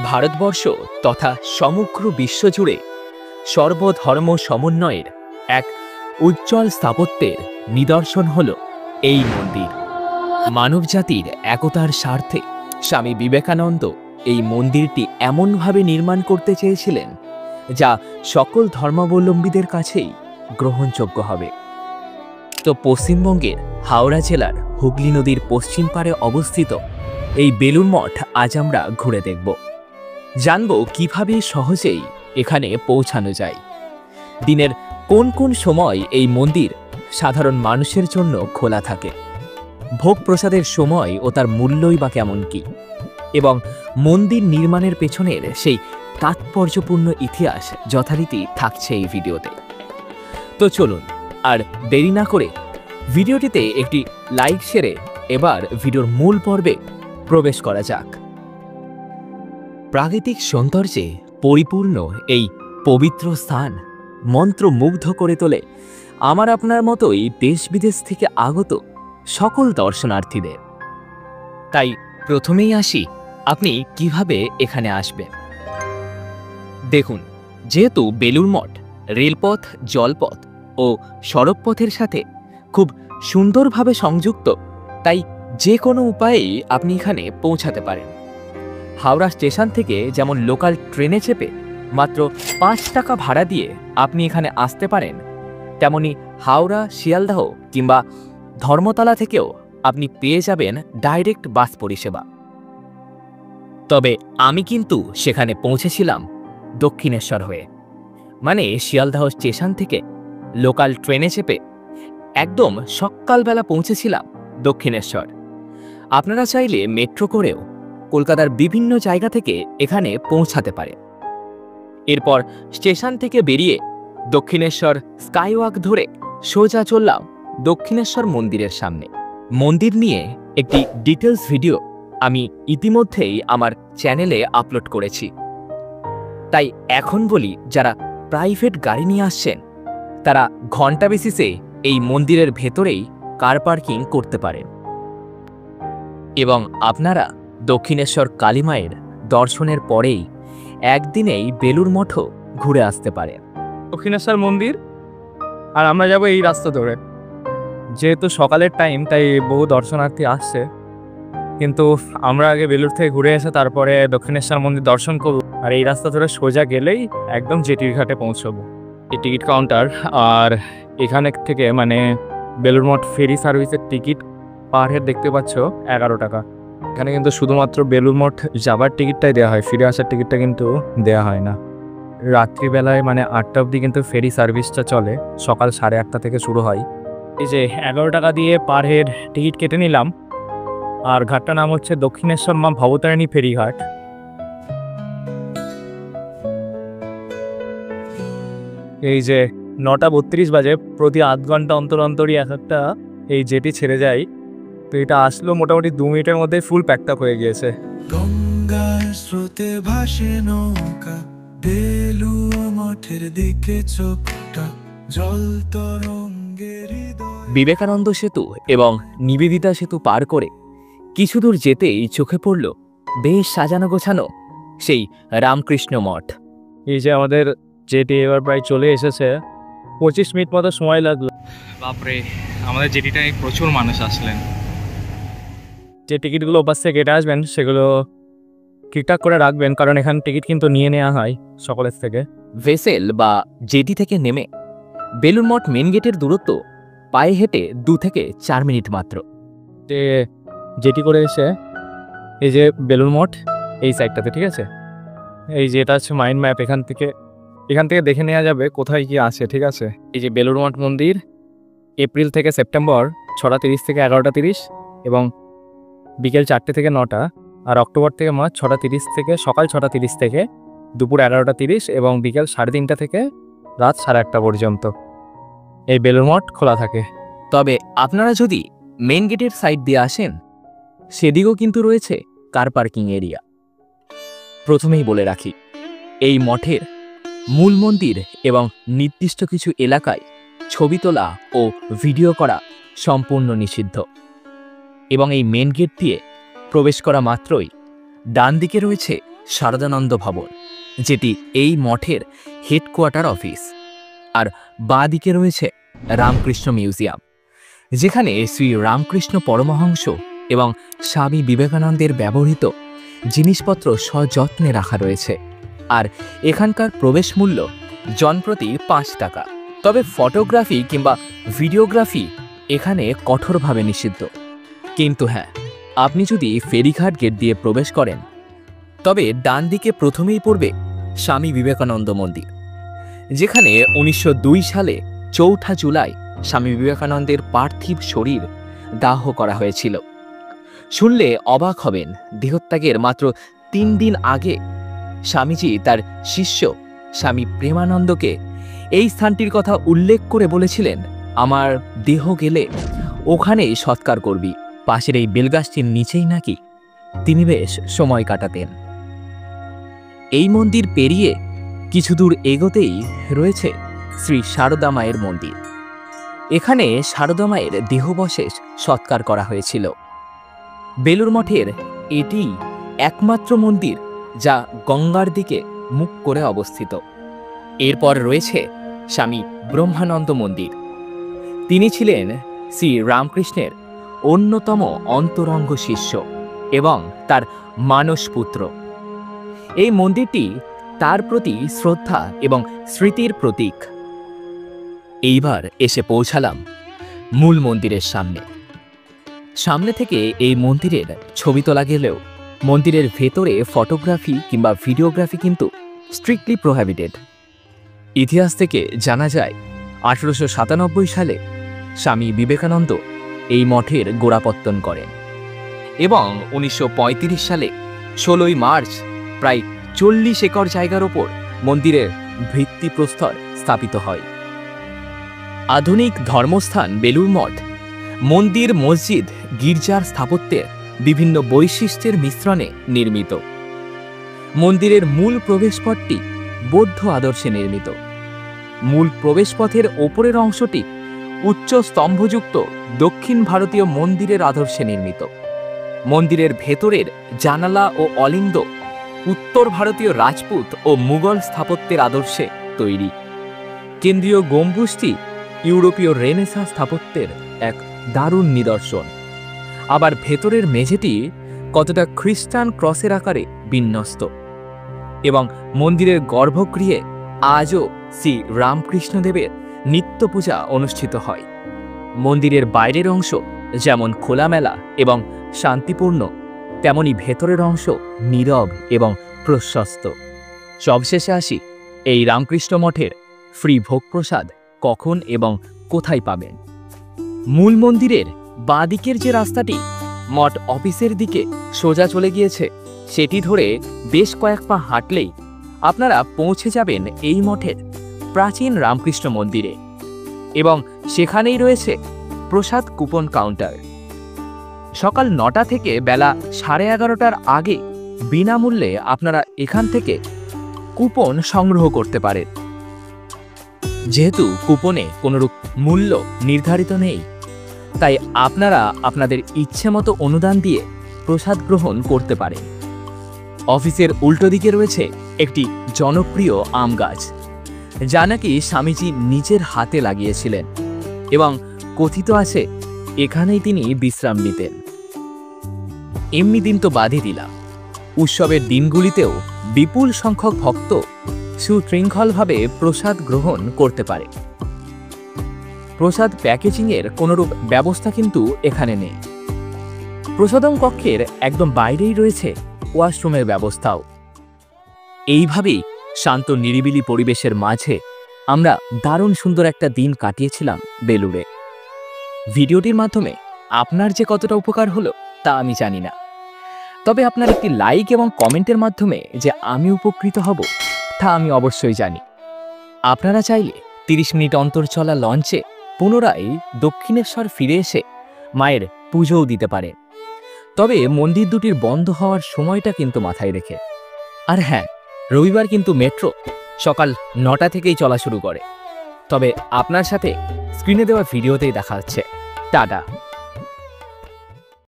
ভারতবর্ষ তথা সমগ্র বিশ্বজুড়ে সর্বধর্ম সমন্বয়ের এক উজ্জ্বল স্থাপত্যের নিদর্শন হল এই মন্দির। মানবজাতির একতার স্বার্থে স্বামী বিবেকানন্দ এই মন্দিরটি এমনভাবে নির্মাণ করতে চেয়েছিলেন যা সকল ধর্মাবলম্বীদের কাছেই গ্রহণযোগ্য হবে। তো পশ্চিমবঙ্গের হাওড়া জেলার হুগলি নদীর পশ্চিম পাড়ে অবস্থিত এই বেলুড় মঠ আজ আমরা ঘুরে দেখব, জানব কিভাবে সহজেই এখানে পৌঁছানো যায়, দিনের কোন কোন সময় এই মন্দির সাধারণ মানুষের জন্য খোলা থাকে, ভোগ প্রসাদের সময় ও তার মূল্যই বা কেমন কি, এবং মন্দির নির্মাণের পেছনের সেই তাৎপর্যপূর্ণ ইতিহাস যথারীতি থাকছে এই ভিডিওতে। তো চলুন আর দেরি না করে ভিডিওটিতে একটি লাইক সেরে এবার ভিডিওর মূল পর্বে প্রবেশ করা যাক। প্রাকৃতিক সৌন্দর্যে পরিপূর্ণ এই পবিত্র স্থান মন্ত্রমুগ্ধ করে তোলে আমার আপনার মতোই দেশ বিদেশ থেকে আগত সকল দর্শনার্থীদের। তাই প্রথমেই আসি, আপনি কিভাবে এখানে আসবেন। দেখুন, যেহেতু বেলুড় মঠ রেলপথ, জলপথ ও সড়কপথের সাথে খুব সুন্দরভাবে সংযুক্ত, তাই যে কোনো উপায়েই আপনি এখানে পৌঁছাতে পারেন। হাওড়া স্টেশন থেকে যেমন লোকাল ট্রেনে চেপে মাত্র 5 টাকা ভাড়া দিয়ে আপনি এখানে আসতে পারেন, তেমনি হাওড়া, শিয়ালদহ কিংবা ধর্মতলা থেকেও আপনি পেয়ে যাবেন ডাইরেক্ট বাস পরিষেবা। তবে আমি কিন্তু সেখানে পৌঁছেছিলাম দক্ষিণেশ্বর হয়ে, মানে শিয়ালদহ স্টেশন থেকে লোকাল ট্রেনে চেপে একদম সকালবেলা পৌঁছেছিলাম দক্ষিণেশ্বর। আপনারা চাইলে মেট্রো করেও কলকাতার বিভিন্ন জায়গা থেকে এখানে পৌঁছাতে পারে। এরপর স্টেশন থেকে বেরিয়ে দক্ষিণেশ্বর স্কাইওয়াক ধরে সোজা চললাম দক্ষিণেশ্বর মন্দিরের সামনে। মন্দির নিয়ে একটি ডিটেলস ভিডিও আমি ইতিমধ্যেই আমার চ্যানেলে আপলোড করেছি, তাই এখন বলি, যারা প্রাইভেট গাড়ি নিয়ে আসছেন তারা ঘন্টা বেসিসে এই মন্দিরের ভেতরেই কার পার্কিং করতে পারেন এবং আপনারা দক্ষিণেশ্বর কালী মায়ের দর্শনের পরেই একদিনেই বেলুড় মঠও ঘুরে আসতে পারেন। দক্ষিণেশ্বর মন্দির আর আমরা যাব এই রাস্তা ধরে। যেহেতু সকালের টাইম তাই বহু দর্শনার্থী আসছে, কিন্তু আমরা আগে বেলুড় থেকে ঘুরে এসে তারপরে দক্ষিণেশ্বর মন্দির দর্শন করব। আর এই রাস্তা ধরে সোজা গেলেই একদম জেটির ঘাটে পৌঁছবো। এই টিকিট কাউন্টার, আর এখানে থেকে মানে বেলুড় মঠ ফেরি সার্ভিসের টিকিট পার হেড দেখতে পাচ্ছ 11 টাকা। এখানে কিন্তু শুধুমাত্র বেলুড় মঠ যাবার টিকিটটাই দেওয়া হয়, ফিরে আসার টিকিটটা কিন্তু দেওয়া হয় না। রাত্রিবেলায় মানে 8টা অবধি কিন্তু ফেরি সার্ভিসটা চলে, সকাল 8:30 থেকে শুরু হয়। এই যে 11 টাকা দিয়ে পার হেড টিকিট কেটে নিলাম। আর ঘাটটার নাম হচ্ছে দক্ষিণেশ্বর মা ভবতারিণী ফেরিঘাট। এই যে 9:32 বাজে, প্রতি আধ ঘন্টা অন্তর অন্তরই একটা এই জেটি ছেড়ে যায়। তো এটা আসলো মোটামুটি 2 মিনিটের মধ্যে ফুল প্যাকড আপ হয়ে গিয়েছে। গঙ্গার স্রোতে ভাসে নৌকা, বেলুড় মঠের দিকে চোখটা, জল তরঙ্গের হৃদয়। বিবেকানন্দ সেতু এবং নিবেদিতা সেতু পার করে কিছু দূর যেতেই চোখে পড়ল বেশ সাজানো গোছানো সেই রামকৃষ্ণ মঠ। এই যে আমাদের জেটি এবার প্রায় চলে এসেছে, 25 মিনিট মতো সময় লাগলো। বাপরে, আমাদের জেটিটায় প্রচুর মানুষ আসলেন। যে টিকিটগুলো ওপাশ থেকে কেটে আসবেন সেগুলো ঠিকঠাক করে রাখবেন, কারণ এখানে টিকিট কিন্তু নিয়ে নেওয়া হয় সকলের থেকে। ভেসেল বা জেটি থেকে নেমে বেলুড় মঠ মেন গেটের দূরত্ব পায়ে হেঁটে 2 থেকে 4 মিনিট মাত্র। যে জেটি করে এসে এই যে বেলুড় মঠ এই সাইডটাতে, ঠিক আছে, এই যে এটা হচ্ছে মাইন্ড ম্যাপ, এখান থেকে দেখে নেওয়া যাবে কোথায় কি আছে, ঠিক আছে। এই যে বেলুড় মঠ মন্দির এপ্রিল থেকে সেপ্টেম্বর 6:30 থেকে 11:30 এবং বিকেল 4টে থেকে 9টা, আর অক্টোবর থেকে মার্চ 6:30 থেকে সকাল 6:30 থেকে দুপুর 11:30 এবং বিকেল 3:30 থেকে রাত 1:30 পর্যন্ত এই বেলুড় মঠ খোলা থাকে। তবে আপনারা যদি মেন গেটের সাইড দিয়ে আসেন, সেদিকেও কিন্তু রয়েছে কার পার্কিং এরিয়া। প্রথমেই বলে রাখি, এই মঠের মূল মন্দির এবং নির্দিষ্ট কিছু এলাকায় ছবি তোলা ও ভিডিও করা সম্পূর্ণ নিষিদ্ধ, এবং এই মেন গেট দিয়ে প্রবেশ করা মাত্রই ডান দিকে রয়েছে শারদানন্দ ভবন, যেটি এই মঠের হেডকোয়ার্টার অফিস। আর বাঁ দিকে রয়েছে রামকৃষ্ণ মিউজিয়াম, যেখানে শ্রী রামকৃষ্ণ পরমহংস এবং স্বামী বিবেকানন্দের ব্যবহৃত জিনিসপত্র সযত্নে রাখা রয়েছে। আর এখানকার প্রবেশ মূল্য জনপ্রতি 5 টাকা। তবে ফটোগ্রাফি কিংবা ভিডিওগ্রাফি এখানে কঠোরভাবে নিষিদ্ধ। কিন্তু হ্যাঁ, আপনি যদি ফেরিঘাট গেট দিয়ে প্রবেশ করেন, তবে ডান দিকে প্রথমেই পড়বে স্বামী বিবেকানন্দ মন্দির, যেখানে 1902 সালে 4 জুলাই স্বামী বিবেকানন্দের পার্থিব শরীর দাহ করা হয়েছিল। শুনলে অবাক হবেন, দেহত্যাগের মাত্র 3 দিন আগে স্বামীজি তার শিষ্য স্বামী প্রেমানন্দকে এই স্থানটির কথা উল্লেখ করে বলেছিলেন, আমার দেহ গেলে ওখানেই সৎকার করবি। পাশের এই বেলগাছটির নিচেই নাকি তিনি বেশ সময় কাটাতেন। এই মন্দির পেরিয়ে কিছু দূর এগোতেই রয়েছে শ্রী শারদা মায়ের মন্দির। এখানে শারদা মায়ের দেহাবশেষ সৎকার করা হয়েছিল। বেলুড় মঠের এটি একমাত্র মন্দির যা গঙ্গার দিকে মুখ করে অবস্থিত। এরপর রয়েছে স্বামী ব্রহ্মানন্দ মন্দির। তিনি ছিলেন শ্রী রামকৃষ্ণের অন্যতম অন্তরঙ্গ শিষ্য এবং তার মানসপুত্র। এই মন্দিরটি তার প্রতি শ্রদ্ধা এবং স্মৃতির প্রতীক। এইবার এসে পৌঁছালাম মূল মন্দিরের সামনে। সামনে থেকে এই মন্দিরের ছবি তোলা গেলেও মন্দিরের ভেতরে ফটোগ্রাফি কিংবা ভিডিওগ্রাফি কিন্তু স্ট্রিক্টলি প্রোহিবিটেড। ইতিহাস থেকে জানা যায় 1897 সালে স্বামী বিবেকানন্দ এই মঠের গোড়াপত্তন করেন এবং 1935 সালে 16 মার্চ প্রায় 40 একর জায়গার ওপর মন্দিরের ভিত্তিপ্রস্তর স্থাপিত হয়। আধুনিক ধর্মস্থান বেলুড় মঠ মন্দির, মসজিদ, গির্জার স্থাপত্যের বিভিন্ন বৈশিষ্ট্যের মিশ্রণে নির্মিত। মন্দিরের মূল প্রবেশপথটি বৌদ্ধ আদর্শে নির্মিত। মূল প্রবেশপথের ওপরের অংশটি উচ্চ স্তম্ভযুক্ত দক্ষিণ ভারতীয় মন্দিরের আদর্শে নির্মিত। মন্দিরের ভেতরের জানালা ও অলিন্দ উত্তর ভারতীয় রাজপুত ও মুঘল স্থাপত্যের আদর্শে তৈরি। কেন্দ্রীয় গম্বুজটি ইউরোপীয় রেনেসাঁ স্থাপত্যের এক দারুণ নিদর্শন। আবার ভেতরের মেঝেটি কতটা খ্রিস্টান ক্রসের আকারে বিন্যস্ত। এবং মন্দিরের গর্ভগৃহে আজও শ্রী রামকৃষ্ণদেবের নিত্য পূজা অনুষ্ঠিত হয়। মন্দিরের বাইরের অংশ যেমন খোলামেলা এবং শান্তিপূর্ণ, তেমনি ভেতরের অংশ নীরব এবং প্রশস্ত। সবশেষে আসি এই রামকৃষ্ণ মঠের ফ্রি ভোগ প্রসাদ কখন এবং কোথায় পাবেন। মূল মন্দিরের বাঁ দিকের যে রাস্তাটি মঠ অফিসের দিকে সোজা চলে গিয়েছে, সেটি ধরে বেশ কয়েক পা হাঁটলেই আপনারা পৌঁছে যাবেন এই মঠের প্রাচীন রামকৃষ্ণ মন্দিরে এবং সেখানেই রয়েছে প্রসাদ কুপন কাউন্টার। সকাল 9টা থেকে বেলা 11:30টার আগে বিনামূল্যে আপনারা এখান থেকে কুপন সংগ্রহ করতে পারেন। যেহেতু কুপনে কোনোরূপ মূল্য নির্ধারিত নেই, তাই আপনারা আপনাদের ইচ্ছে মতো অনুদান দিয়ে প্রসাদ গ্রহণ করতে পারেন। অফিসের উল্টো দিকে রয়েছে একটি জনপ্রিয় আম গাছ, যা নাকি স্বামীজি নিজের হাতে লাগিয়েছিলেন এবং কথিত আছে এখানেই তিনি বিশ্রাম নিতেন। এমনি দিন তো বাদই দিলাম, উৎসবের দিনগুলিতেও বিপুল সংখ্যক ভক্ত সুশৃঙ্খলভাবে প্রসাদ গ্রহণ করতে পারে। প্রসাদ প্যাকেজিংয়ের কোনোরূপ ব্যবস্থা কিন্তু এখানে নেই। প্রসাদম কক্ষের একদম বাইরেই রয়েছে ওয়াশরুমের ব্যবস্থাও। এইভাবেই শান্ত নিরিবিলি পরিবেশের মাঝে আমরা দারুণ সুন্দর একটা দিন কাটিয়েছিলাম বেলুড়ে। ভিডিওটির মাধ্যমে আপনার যে কতটা উপকার হলো তা আমি জানি না, তবে আপনার একটি লাইক এবং কমেন্টের মাধ্যমে যে আমি উপকৃত হব তা আমি অবশ্যই জানি। আপনারা চাইলে 30 মিনিট অন্তর চলা লঞ্চে পুনরায় দক্ষিণেশ্বর ফিরে এসে মায়ের পুজোও দিতে পারেন, তবে মন্দির দুটির বন্ধ হওয়ার সময়টা কিন্তু মাথায় রেখে। আর হ্যাঁ, রবিবার কিন্তু মেট্রো সকাল 9টা থেকেই চলা শুরু করে। তবে আপনার সাথে স্ক্রিনে দেওয়া ভিডিওতেই দেখা হচ্ছে। টাটা।